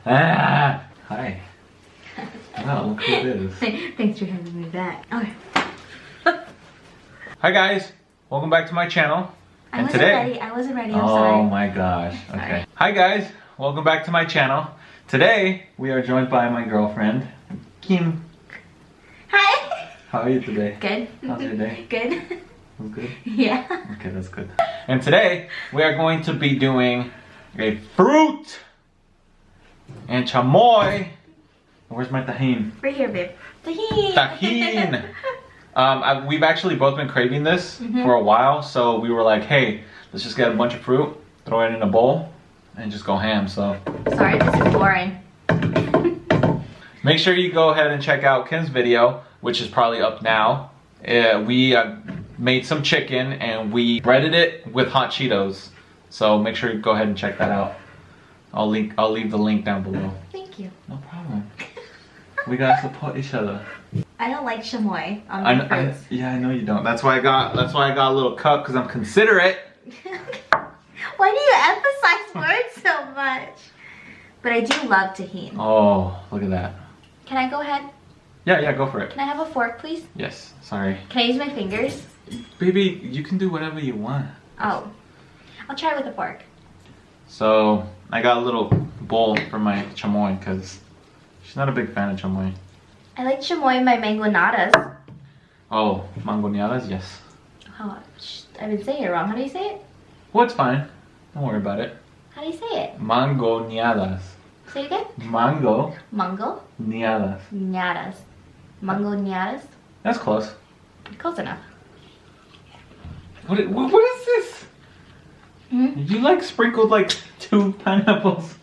Hi. Wow, look who it is. Thanks for having me back. Okay. Hi guys, welcome back to my channel. I wasn't ready. I'm sorry. Oh my gosh. Okay. Hi guys, welcome back to my channel. Today we are joined by my girlfriend, Kim. Hi. How are you today? Good. How's your day? Good. Good? Yeah. Okay, that's good. And today we are going to be doing a fruit and chamoy. Where's my tajin? Right here, babe. Tajin. Tajin. We've actually both been craving this for a while, so we were like, hey, let's just get a bunch of fruit, throw it in a bowl, and just go ham. So sorry, this is boring. Make sure you go ahead and check out Kim's video, which is probably up now. We made some chicken and we breaded it with hot Cheetos. So make sure you go ahead and check that out. I'll leave the link down below. Thank you. No problem. We gotta support each other. I don't like chamoy on my fruits. Yeah, I know you don't. That's why I got a little cup, because I'm considerate. Why do you emphasize words so much? But I do love tajin. Oh, look at that. Can I go ahead? Yeah, go for it. Can I have a fork, please? Yes, sorry. Can I use my fingers? Baby, you can do whatever you want. Oh, I'll try with a fork. So, I got a little bowl for my chamoy, because she's not a big fan of chamoy. I like chamoy in my mangonadas. Oh, mangoneadas, yes. Oh, I've been saying it wrong. How do you say it? Well, it's fine. Don't worry about it. How do you say it? Mangoneadas. Say it again? Mango. Mango. Neadas. Ñadas. Mango ñadas. That's close. Close enough. What is this? You like sprinkled like 2 pineapples?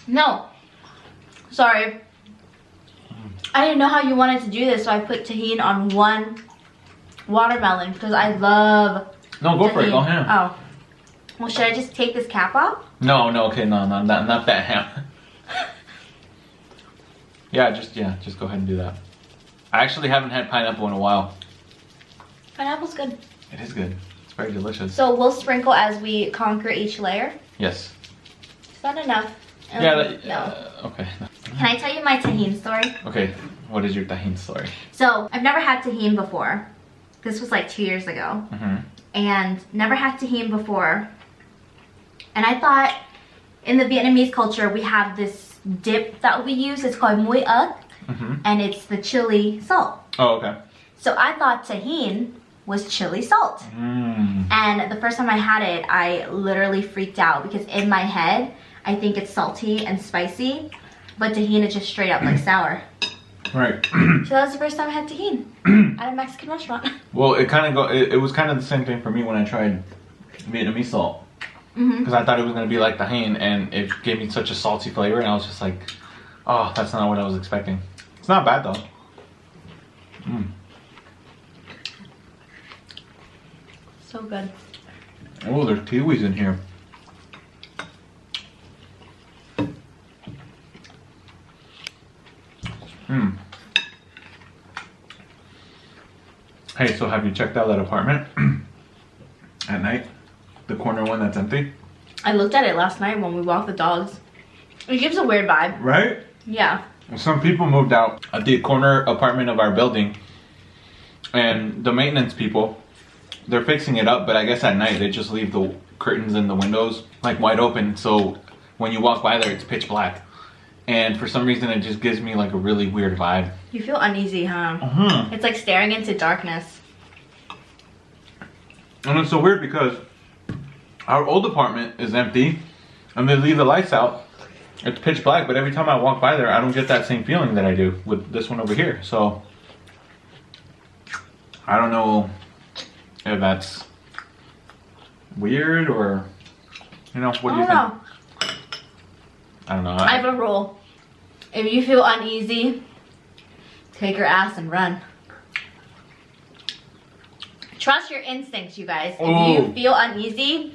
No. Sorry. I didn't know how you wanted to do this, so I put tajin on 1 watermelon because I love No, go tajin. for it. Go ham. Oh. Well, should I just take this cap off? No, okay, no, not that ham. just go ahead and do that. I actually haven't had pineapple in a while. Pineapple's good. It is good. It's very delicious. So we'll sprinkle as we conquer each layer. Yes. Is that enough? No. Okay. Can I tell you my tajin story? Okay. What is your tajin story? So I've never had tajin before. This was like 2 years ago. And never had tajin before. And I thought in the Vietnamese culture we have this dip that we use. It's called muối ớt. And it's the chili salt. Oh, okay. So I thought tajin was chili salt. And the first time I had it, I literally freaked out because in my head, I think it's salty and spicy, but tajin is just straight up like sour. Right. So that was the first time I had tajin at a Mexican restaurant. Well, it was kind of the same thing for me when I tried Vietnamese salt. Because I thought it was going to be like tajin, and it gave me such a salty flavor, and I was just like, oh, that's not what I was expecting. It's not bad though. So good. Oh, there's kiwis in here. Hey, so have you checked out that apartment at night? The corner one that's empty? I looked at it last night when we walked the dogs. It gives a weird vibe. Right? Yeah. Some people moved out at the corner apartment of our building, and the maintenance people, they're fixing it up, but I guess at night they just leave the curtains and the windows like wide open, so when you walk by there it's pitch black. And for some reason it just gives me like a really weird vibe. You feel uneasy, huh? It's like staring into darkness. And it's so weird because our old apartment is empty and they leave the lights out. It's pitch black, but every time I walk by there, I don't get that same feeling that I do with this one over here. So I don't know if that's weird or, you know, what do you think? I don't know. I have a rule. If you feel uneasy, take your ass and run. Trust your instincts, you guys. If you feel uneasy,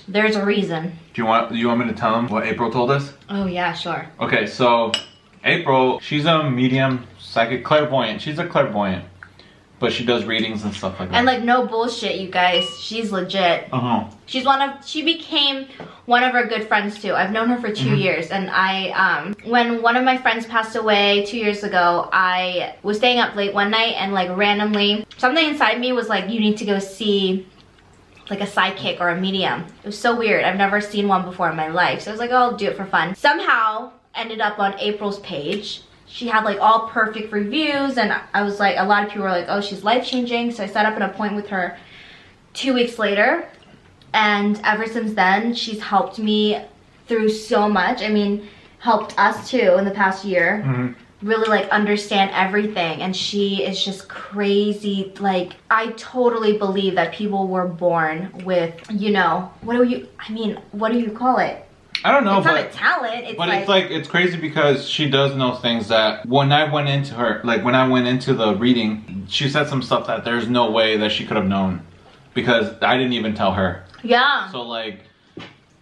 there's a reason. Do you want me to tell them what April told us? Oh yeah, sure. Okay, so April, she's a medium psychic clairvoyant. She's a clairvoyant. but she does readings and stuff like that. And like no bullshit, you guys. She's legit. She became one of our good friends too. I've known her for 2 years, and when one of my friends passed away 2 years ago, I was staying up late one night and like randomly something inside me was like, you need to go see like a sidekick or a medium. It was so weird. I've never seen one before in my life. So I was like, oh, I'll do it for fun. Somehow ended up on April's page. She had like all perfect reviews, and I was like, a lot of people were like, oh, she's life-changing. So I set up an appointment with her 2 weeks later, and ever since then she's helped me through so much. I mean, helped us too in the past year. Really like understand everything, and she is just crazy. Like, I totally believe that people were born with, you know, what do you call it? I don't know, it's not a talent. It's crazy because she does know things that when I went into the reading, she said some stuff that there's no way that she could have known because I didn't even tell her. Yeah. So like,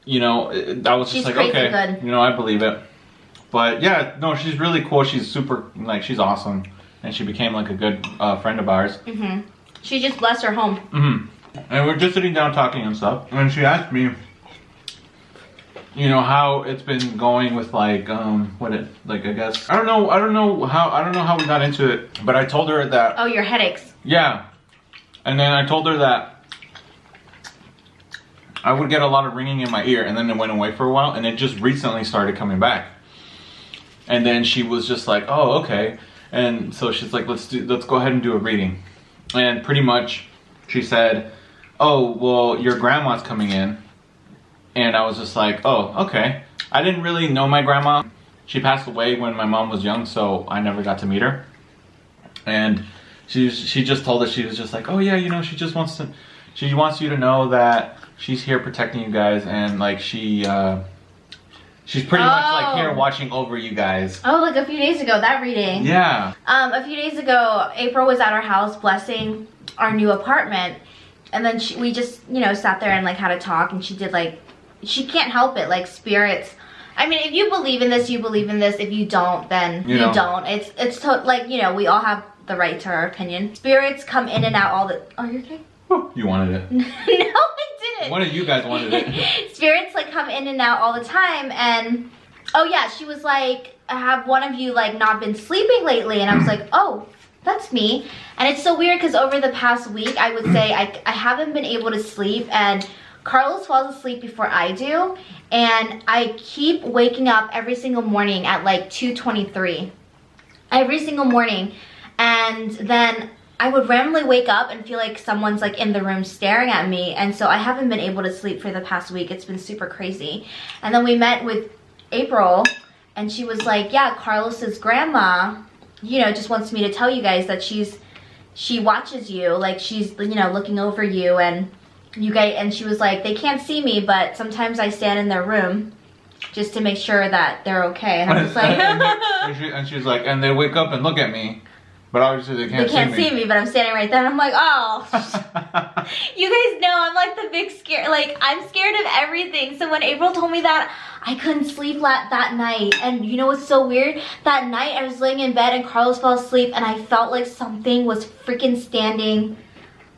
you know, I was just like, okay, good. You know, I believe it. But yeah, no, she's really cool. She's super, like, she's awesome, and she became like a good friend of ours. She just blessed her home. And we're just sitting down talking and stuff, and she asked me, you know, how it's been going with like I guess I don't know how we got into it, but I told her that, oh, your headaches. Yeah. And then I told her that I would get a lot of ringing in my ear, and then it went away for a while, and it just recently started coming back. And then she was just like, oh, okay. And so she's like, let's go ahead and do a reading. And pretty much she said, oh, well, your grandma's coming in. And I was just like, oh, okay. I didn't really know my grandma. She passed away when my mom was young, so I never got to meet her. And she just told us, she was just like, oh yeah, you know, she wants you to know that she's here protecting you guys, and like she's pretty much like here watching over you guys. Oh, like a few days ago, that reading. Yeah. A few days ago, April was at our house blessing our new apartment, and then we just, you know, sat there and like had a talk, and she did like, she can't help it, like spirits. I mean, if you believe in this, you believe in this. If you don't, then you don't. It's like, you know, we all have the right to our opinion. Spirits come in and out all the. Oh, you're okay? You wanted it. No, I didn't. One of you guys wanted it. Spirits like come in and out all the time, and oh yeah, she was like, have one of you like not been sleeping lately? And I was like, oh, that's me. And it's so weird because over the past week, I would say I haven't been able to sleep, and Carlos falls asleep before I do, and I keep waking up every single morning at like 2:23. Every single morning. And then I would randomly wake up and feel like someone's like in the room staring at me, and so I haven't been able to sleep for the past week. It's been super crazy. And then we met with April, and she was like, yeah, Carlos's grandma, you know, just wants me to tell you guys that she watches you, like she's, you know, looking over you, and you guys, and she was like, they can't see me, but sometimes I stand in their room just to make sure that they're okay. And I was like, and she's like, and they wake up and look at me, but obviously they can't see me, but I'm standing right there, and I'm like, oh. You guys know I'm like the big scare, like I'm scared of everything. So when April told me that, I couldn't sleep that night. And you know what's so weird? That night I was laying in bed and Carlos fell asleep, and I felt like something was freaking standing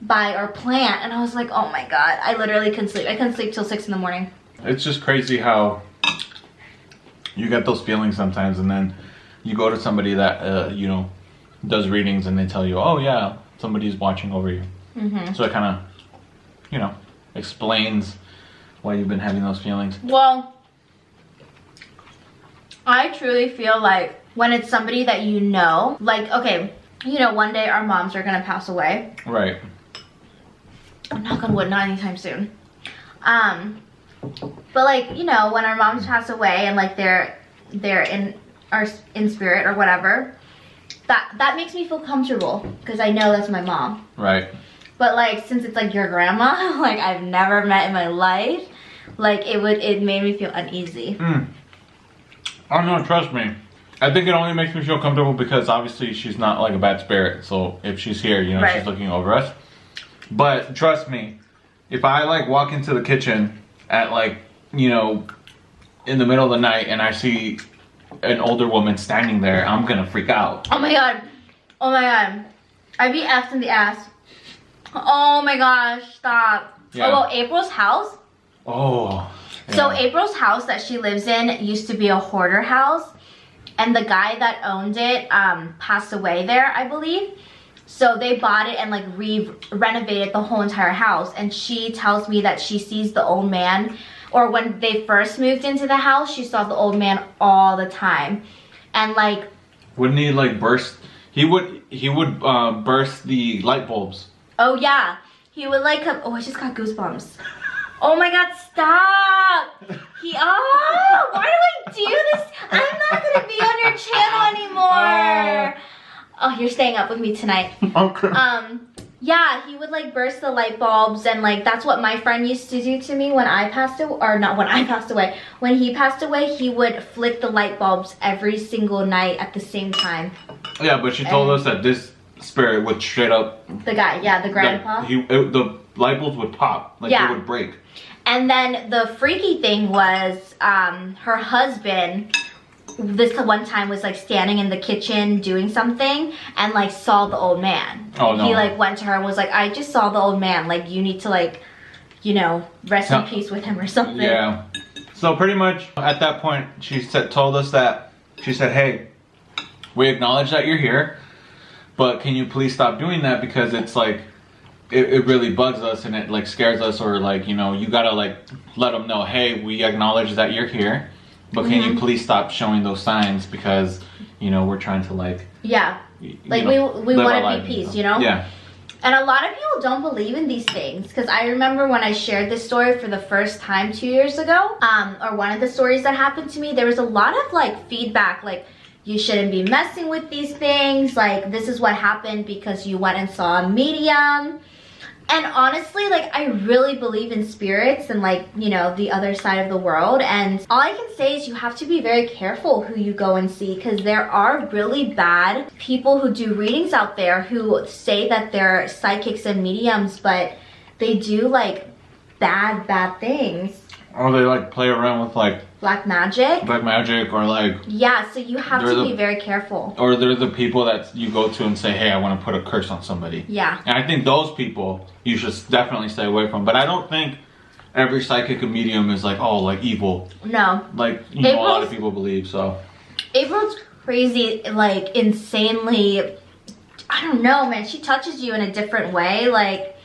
by our plant, and I was like, oh my god, I literally couldn't sleep. I couldn't sleep till 6 in the morning. It's just crazy how you get those feelings sometimes, and then you go to somebody that you know, does readings, and they tell you, oh yeah, somebody's watching over you. So it kind of, you know, explains why you've been having those feelings. Well, I truly feel like when it's somebody that you know, like, okay, you know, one day our moms are gonna pass away. Right. Knock on wood, not anytime soon. But like, you know, when our moms pass away and like they're in spirit or whatever, that makes me feel comfortable because I know that's my mom. Right. But like, since it's like your grandma, like I've never met in my life, like it made me feel uneasy. Oh no, trust me. I think it only makes me feel comfortable because obviously she's not like a bad spirit. So if she's here, you know, she's looking over us. But trust me, if I like walk into the kitchen at like, you know, in the middle of the night and I see an older woman standing there, I'm gonna freak out. Oh my god. Oh my god. I'd be effed in the ass. Oh my gosh, stop. Yeah. Oh, well, April's house. Oh. Yeah. So April's house that she lives in used to be a hoarder house. And the guy that owned it passed away there, I believe. So they bought it and like renovated the whole entire house. And she tells me that she sees the old man, or when they first moved into the house, she saw the old man all the time. And like, wouldn't he like burst? He would burst the light bulbs. oh yeah, he would like come. Oh, I just got goosebumps. Oh my god, stop! Why do I do this? I'm not gonna be on your channel anymore. Oh, you're staying up with me tonight. Okay. Yeah, he would like burst the light bulbs, and like that's what my friend used to do to me when I passed away, or not when I passed away. When he passed away, he would flick the light bulbs every single night at the same time. Yeah, but she told us that this spirit would straight up. The guy, yeah, the grandpa. The light bulbs would pop, like Yeah. they would break. And then the freaky thing was, her husband, this one time was like standing in the kitchen doing something and like saw the old man. Oh no. He like went to her and was like, I just saw the old man. Like you need to like, you know, rest in peace with him or something. Yeah. So pretty much at that point, she told us that, she said, hey, we acknowledge that you're here, but can you please stop doing that, because it's like, it really bugs us and it like scares us, or like, you know, you gotta like let them know, hey, we acknowledge that you're here, but can you please stop showing those signs, because, you know, we're trying to like, yeah, like we want to be peace, you know? Yeah. And a lot of people don't believe in these things, because I remember when I shared this story for the first time 2 years ago, or one of the stories that happened to me, there was a lot of like feedback, like, you shouldn't be messing with these things, like this is what happened because you went and saw a medium. And honestly, like, I really believe in spirits and like, you know, the other side of the world. And all I can say is you have to be very careful who you go and see, because there are really bad people who do readings out there who say that they're psychics and mediums, but they do like bad things. Or they like play around with like black magic, or like, yeah, so you have to be very careful. Or they're the people that you go to and say, hey, I want to put a curse on somebody. Yeah. And I think those people you should definitely stay away from. But I don't think every psychic and medium is like, oh, like evil. No. Like, you know, a lot of people believe, so. April's crazy, like insanely, I don't know, man. She touches you in a different way. Like,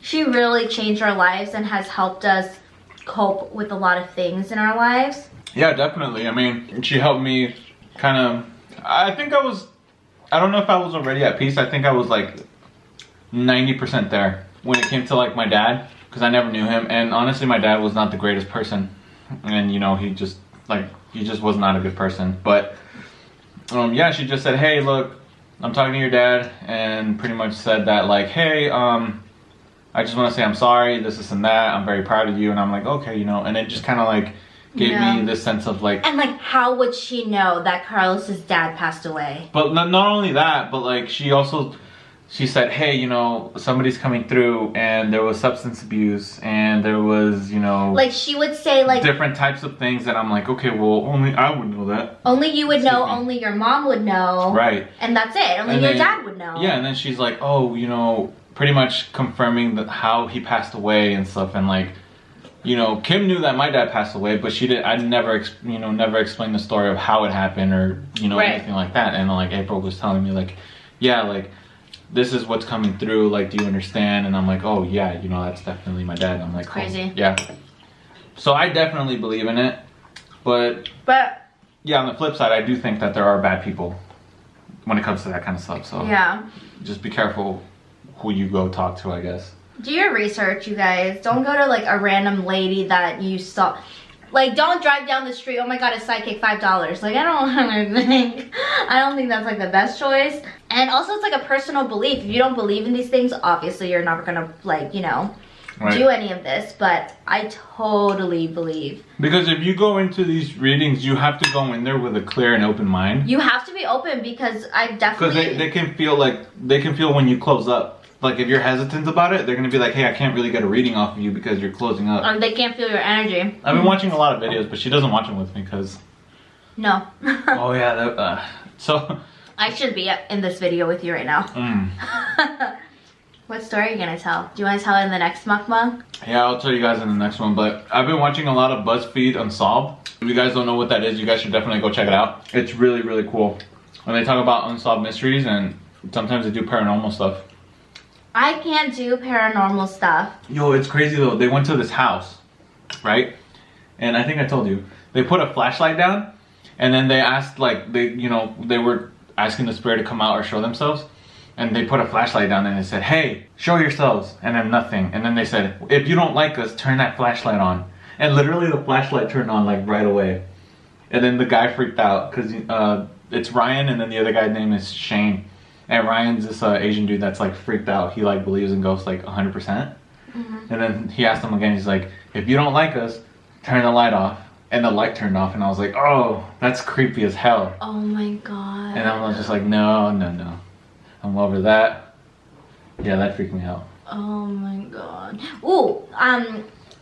she really changed our lives and has helped us cope with a lot of things in our lives. Yeah, definitely. I mean, she helped me kind of, I don't know if I was already at peace. I think I was like 90% there when it came to like my dad, because I never knew him. And honestly, my dad was not the greatest person. And you know, he just was not a good person. But yeah, she just said, hey, look, I'm talking to your dad, and pretty much said that like, hey, I just want to say I'm sorry, this and that. I'm very proud of you. And I'm like, okay, you know, and it just kind of like gave me this sense of like. And like, how would she know that Carlos's dad passed away? But not only that, but like she said, hey, you know, somebody's coming through and there was substance abuse and there was, you know. Like she would say like. Different types of things that I'm like, okay, well, only I would know that. Only you would know, only your mom would know. Right. And that's it, only your dad would know. Yeah, and then she's like, oh, you know, pretty much confirming that how he passed away and stuff, and like, you know, Kim knew that my dad passed away, but she did. I never explained the story of how it happened or you know anything like that. And like April was telling me like, yeah, like this is what's coming through. Like, do you understand? And I'm like, oh yeah, you know, that's definitely my dad. And I'm like, crazy. Oh, yeah. So I definitely believe in it, but yeah, on the flip side, I do think that there are bad people when it comes to that kind of stuff. So yeah, just be careful who you go talk to, I guess. Do your research, you guys. Don't go to like a random lady that you saw. Like, don't drive down the street, oh my god, a psychic, $5. Like, I don't think that's like the best choice. And also it's like a personal belief. If you don't believe in these things, obviously you're never gonna like, you know, do any of this, but I totally believe. Because if you go into these readings, you have to go in there with a clear and open mind. You have to be open, because I definitely. Because they can feel when you close up. Like if you're hesitant about it, they're gonna be like, hey, I can't really get a reading off of you because you're closing up. Or they can't feel your energy. I've been watching a lot of videos, but she doesn't watch them with me because. No. Oh yeah, so. I should be in this video with you right now. What story are you gonna tell? Do you want to tell it in the next mukbang? Yeah, I'll tell you guys in the next one, but I've been watching a lot of BuzzFeed Unsolved. If you guys don't know what that is, you guys should definitely go check it out. It's really, really cool. When they talk about unsolved mysteries, and sometimes they do paranormal stuff. I can't do paranormal stuff. Yo, it's crazy though. They went to this house, right? And I think I told you. They put a flashlight down, and then they asked, like, they were asking the spirit to come out or show themselves. And they put a flashlight down and they said, hey, show yourselves. And then nothing. And then they said, if you don't like us, turn that flashlight on. And literally the flashlight turned on like right away. And then the guy freaked out because it's Ryan, and then the other guy's name is Shane. And Ryan's this Asian dude that's like freaked out. He like believes in ghosts like 100%. And then he asked him again, he's like, if you don't like us, turn the light off. And the light turned off, and I was like, oh, that's creepy as hell. Oh my god. And I was just like, no. I'm over that. Yeah, that freaked me out. Oh my god. Ooh,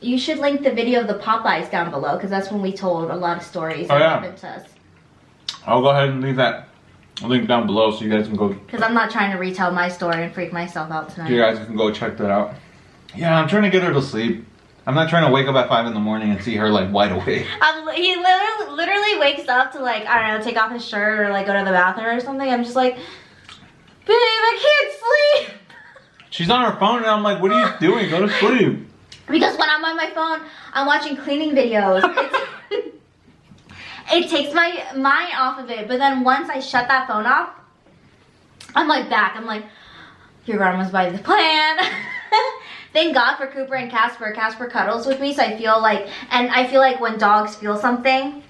you should link the video of the Popeyes down below, because that's when we told a lot of stories that happened to us. I'll go ahead and leave that link down below so you guys can go. Because I'm not trying to retell my story and freak myself out tonight. You guys can go check that out. Yeah, I'm trying to get her to sleep. I'm not trying to wake up at 5 in the morning and see her like wide awake. He literally wakes up to like, I don't know, take off his shirt or like go to the bathroom or something. I'm just like, babe, I can't sleep. She's on her phone and I'm like, what are you doing? Go to sleep. Because when I'm on my phone, I'm watching cleaning videos. It takes my mind off of it. But then once I shut that phone off, I'm like back. I'm like, your grandma's by the plan. Thank God for Cooper and Casper. Casper cuddles with me, so I feel like, and I feel like when dogs feel something,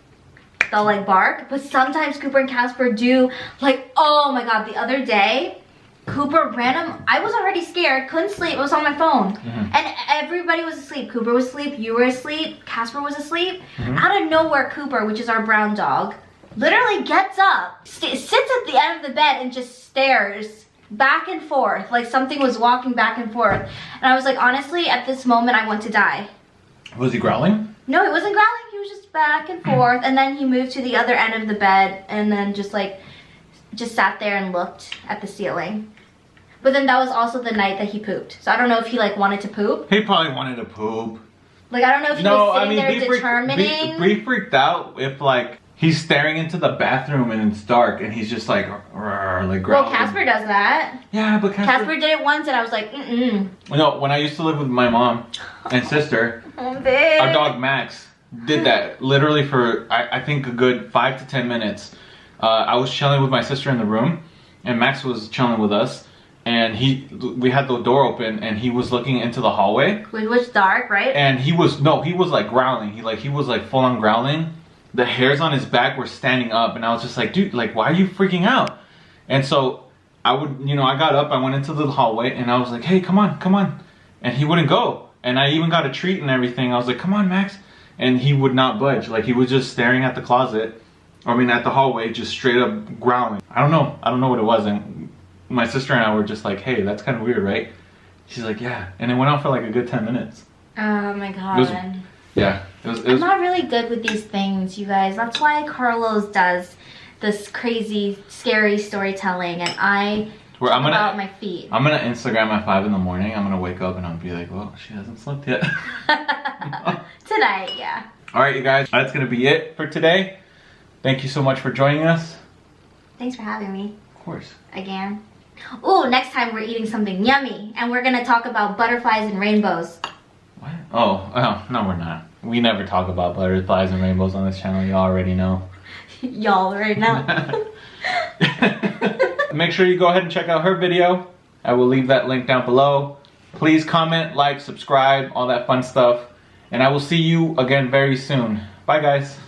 they'll like bark. But sometimes Cooper and Casper do, like, oh my God, the other day, Cooper random, I was already scared, couldn't sleep, I was on my phone. And everybody was asleep. Cooper was asleep, you were asleep, Casper was asleep. Out of nowhere, Cooper, which is our brown dog, literally gets up, sits at the end of the bed and just stares back and forth, like something was walking back and forth. And I was like, honestly, at this moment, I want to die. Was he growling? No, he wasn't growling. He was just back and forth. And then he moved to the other end of the bed and then just sat there and looked at the ceiling. But then that was also the night that he pooped. So I don't know if he like wanted to poop. He probably wanted to poop. Like, I don't know if he was sitting there determining. Be freaked out if like he's staring into the bathroom and it's dark and he's just like growling. Well, Casper does that. Yeah, but Casper did it once and I was like, No, when I used to live with my mom and sister, our dog Max did that literally for I think a good 5 to 10 minutes. I was chilling with my sister in the room and Max was chilling with us. And we had the door open and he was looking into the hallway. Which was dark, right? And he was like growling. He was like full on growling. The hairs on his back were standing up and I was just like, dude, like, why are you freaking out? And so I got up, I went into the hallway and I was like, hey, come on. And he wouldn't go. And I even got a treat and everything. I was like, come on, Max. And he would not budge. Like, he was just staring at the closet. At the hallway, just straight up growling. I don't know what it was. And my sister and I were just like, hey, that's kind of weird, right? She's like, yeah. And it went on for like a good 10 minutes. Oh my God. I'm not really good with these things, you guys. That's why Carlos does this crazy, scary storytelling, and I'm about my feet. I'm gonna Instagram at 5 in the morning. I'm gonna wake up and I'll be like, well, she hasn't slept yet. Tonight, yeah. All right, you guys, that's gonna be it for today. Thank you so much for joining us. Thanks for having me. Of course. Again. Ooh, next time we're eating something yummy, and we're gonna talk about butterflies and rainbows. What? Oh, no, we're not. We never talk about butterflies and rainbows on this channel. You already know. Y'all right now. Make sure you go ahead and check out her video. I will leave that link down below. Please comment, like, subscribe, all that fun stuff. And I will see you again very soon. Bye, guys.